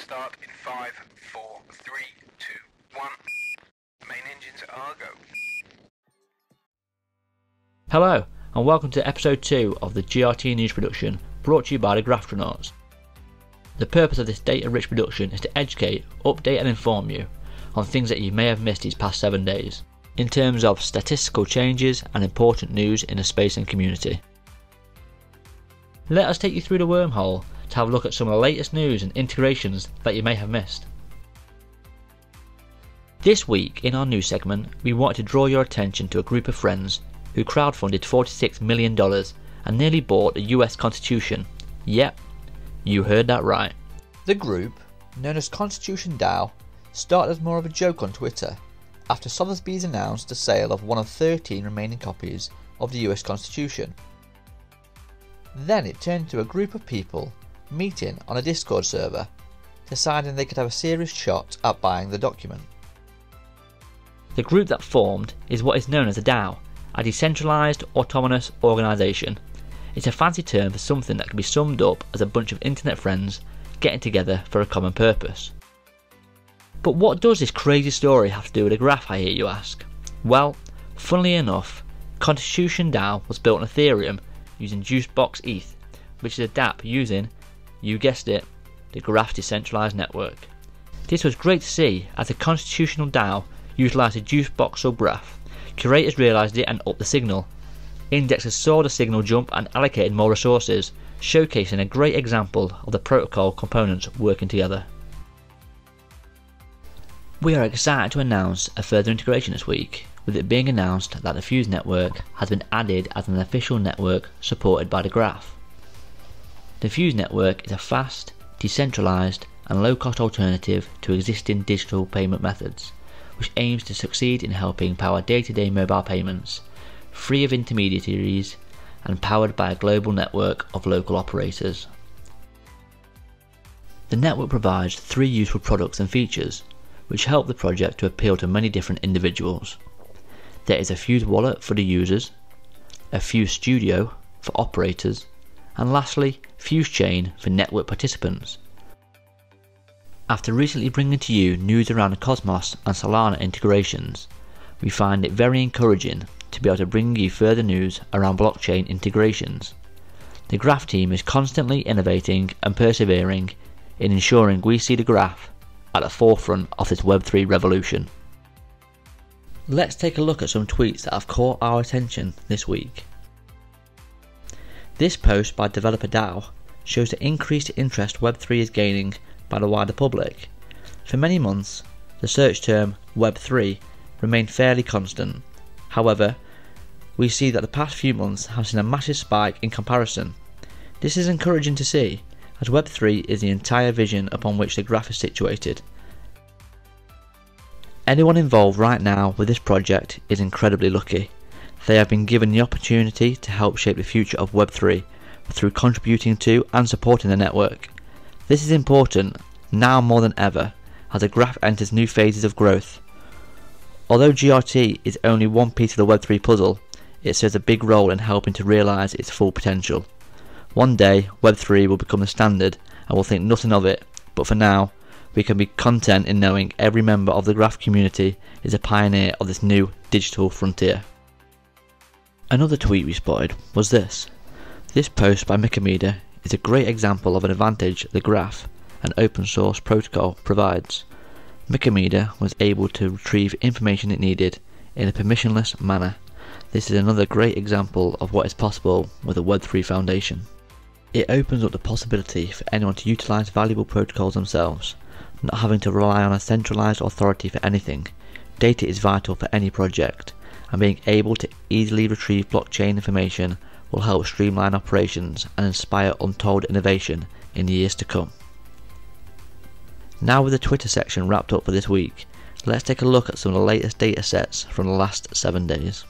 start in 5, 4, 3, 2, 1. Main engines are go. Hello, and welcome to episode 2 of the GRT news production brought to you by the Graftronauts. The purpose of this data-rich production is to educate, update and inform you on things that you may have missed these past 7 days, in terms of statistical changes and important news in the space and community. Let us take you through the wormhole to have a look at some of the latest news and integrations that you may have missed. This week in our news segment, we wanted to draw your attention to a group of friends who crowdfunded $46 million and nearly bought the US Constitution. Yep, you heard that right. The group, known as Constitution DAO, started as more of a joke on Twitter after Sotheby's announced the sale of one of 13 remaining copies of the US Constitution. Then it turned into a group of people meeting on a Discord server, deciding they could have a serious shot at buying the document. The group that formed is what is known as a DAO, a decentralised autonomous organisation. It's a fancy term for something that can be summed up as a bunch of internet friends getting together for a common purpose. But what does this crazy story have to do with a graph, I hear you ask? Well, funnily enough, Constitution DAO was built on Ethereum using Juicebox ETH, which is a dApp using, you guessed it, the Graph decentralised network. This was great to see as the Constitutional DAO utilised the Juicebox subgraph. Curators realised it and upped the signal. Indexers saw the signal jump and allocated more resources, showcasing a great example of the protocol components working together. We are excited to announce a further integration this week, with it being announced that the Fuse network has been added as an official network supported by the Graph. The Fuse network is a fast, decentralised and low-cost alternative to existing digital payment methods, which aims to succeed in helping power day-to-day mobile payments, free of intermediaries and powered by a global network of local operators. The network provides 3 useful products and features, which help the project to appeal to many different individuals. There is a Fuse wallet for the users, a Fuse studio for operators, and lastly, Fuse chain for network participants. After recently bringing to you news around the Cosmos and Solana integrations, we find it very encouraging to be able to bring you further news around blockchain integrations. The Graph team is constantly innovating and persevering in ensuring we see the Graph at the forefront of this Web3 revolution. Let's take a look at some tweets that have caught our attention this week. This post by developer DAO shows the increased interest Web3 is gaining by the wider public. For many months, the search term Web3 remained fairly constant. However, we see that the past few months have seen a massive spike in comparison. This is encouraging to see, as Web3 is the entire vision upon which the Graph is situated. Anyone involved right now with this project is incredibly lucky. They have been given the opportunity to help shape the future of Web3 through contributing to and supporting the network. This is important now more than ever as the Graph enters new phases of growth. Although GRT is only one piece of the Web3 puzzle, it serves a big role in helping to realise its full potential. One day Web3 will become the standard and we'll think nothing of it, but for now we can be content in knowing every member of the Graph community is a pioneer of this new digital frontier. Another tweet we spotted was this. This post by Micameda is a great example of an advantage the Graph, an open source protocol, provides. Micameda was able to retrieve information it needed in a permissionless manner. This is another great example of what is possible with a Web3 foundation. It opens up the possibility for anyone to utilise valuable protocols themselves, not having to rely on a centralised authority for anything. Data is vital for any project, and being able to easily retrieve blockchain information will help streamline operations and inspire untold innovation in the years to come. Now with the Twitter section wrapped up for this week, let's take a look at some of the latest data sets from the last 7 days.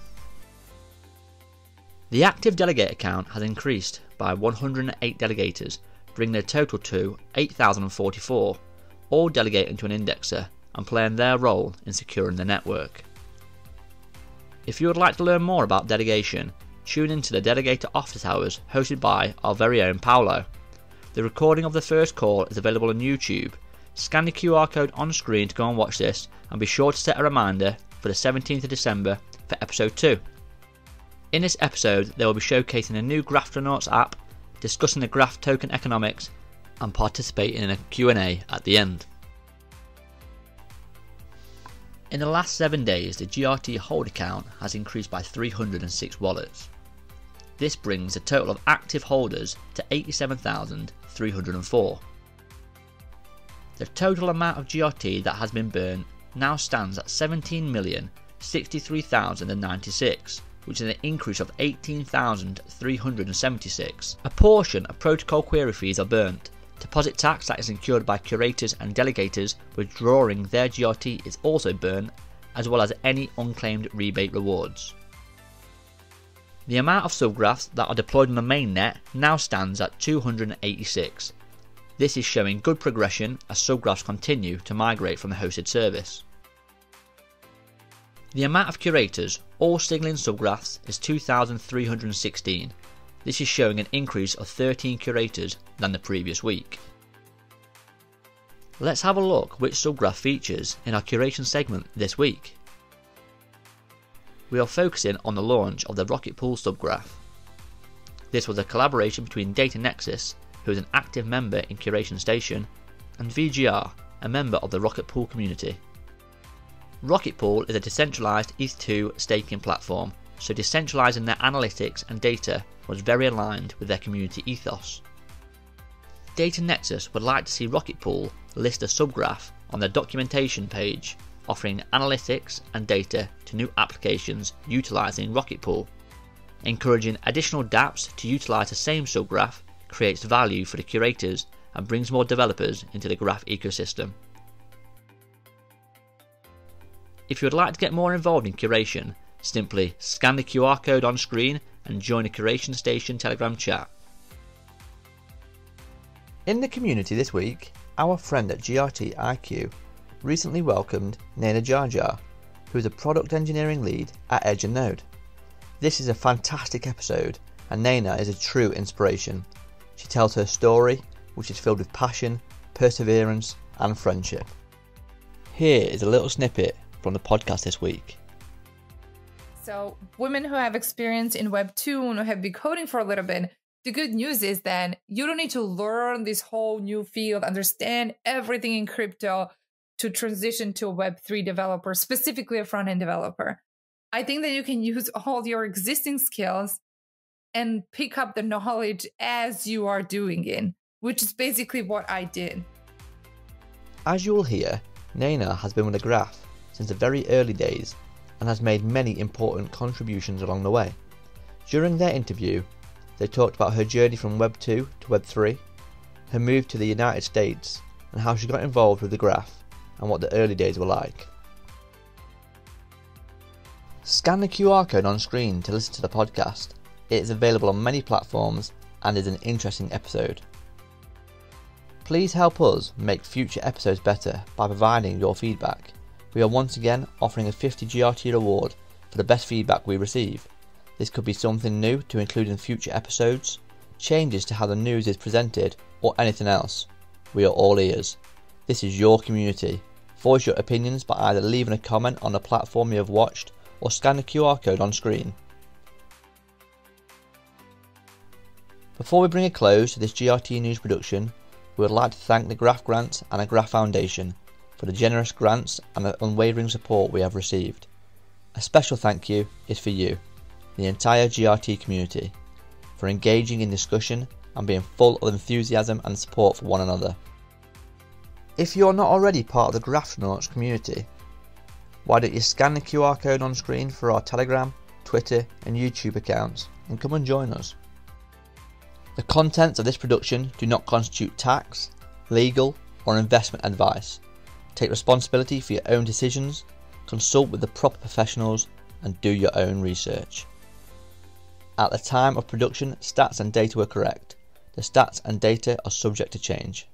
The active delegate count has increased by 108 delegators, bringing their total to 8,044, all delegating to an indexer and playing their role in securing the network. If you would like to learn more about delegation, tune into the Delegated Office Hours hosted by our very own Paolo. The recording of the first call is available on YouTube, Scan the QR code on screen to go and watch this, and be sure to set a reminder for the 17th of December for episode 2. In this episode, they will be showcasing a new Graphtonauts app, discussing the graph token economics, and participating in a Q&A at the end. In the last 7 days, the GRT holder count has increased by 306 wallets. This brings the total of active holders to 87,304. The total amount of GRT that has been burnt now stands at 17,063,096, which is an increase of 18,376. A portion of protocol query fees are burnt. Deposit tax that is incurred by curators and delegators withdrawing their GRT is also burnt, as well as any unclaimed rebate rewards. The amount of subgraphs that are deployed on the mainnet now stands at 286. This is showing good progression as subgraphs continue to migrate from the hosted service. The amount of curators, all signaling subgraphs, is 2,316. This is showing an increase of 13 curators than the previous week. Let's have a look which subgraph features in our curation segment this week. We are focusing on the launch of the Rocket Pool subgraph. This was a collaboration between Data Nexus, who is an active member in Curation Station, and VGR, a member of the Rocket Pool community. Rocket Pool is a decentralized ETH2 staking platform, so decentralizing their analytics and data was very aligned with their community ethos. Data Nexus would like to see Rocket Pool list a subgraph on their documentation page, offering analytics and data to new applications utilizing Rocket Pool. Encouraging additional dApps to utilize the same subgraph creates value for the curators and brings more developers into the graph ecosystem. If you would like to get more involved in curation, simply scan the QR code on screen and join the Curation Station Telegram chat. In the community this week, our friend at GRT IQ recently welcomed Naina Jarjar, who is a product engineering lead at Edge and Node. This is a fantastic episode, and Naina is a true inspiration. She tells her story, which is filled with passion, perseverance, and friendship. Here is a little snippet from the podcast this week. So, women who have experience in Web 2 and who have been coding for a little bit, the good news is then you don't need to learn this whole new field, understand everything in crypto to transition to a Web 3 developer, specifically a front-end developer. I think that you can use all your existing skills and pick up the knowledge as you are doing it, which is basically what I did. As you will hear, Naina has been with the graph since the very early days and has made many important contributions along the way. During their interview, they talked about her journey from Web 2 to Web 3, her move to the United States, and how she got involved with the graph and what the early days were like. Scan the QR code on screen to listen to the podcast. It is available on many platforms and is an interesting episode. Please help us make future episodes better by providing your feedback. We are once again offering a 50 GRT reward for the best feedback we receive. This could be something new to include in future episodes, changes to how the news is presented, or anything else. We are all ears. This is your community. Voice your opinions by either leaving a comment on the platform you have watched or scan the QR code on screen. Before we bring a close to this GRT news production, we would like to thank the Graph Grants and the Graph Foundation for the generous grants and the unwavering support we have received. A special thank you is for you, the entire GRT community, for engaging in discussion and being full of enthusiasm and support for one another. If you are not already part of the Graphtonauts community, why don't you scan the QR code on screen for our Telegram, Twitter and YouTube accounts and come and join us. The contents of this production do not constitute tax, legal or investment advice. Take responsibility for your own decisions, consult with the proper professionals and do your own research. At the time of production, stats and data were correct. The stats and data are subject to change.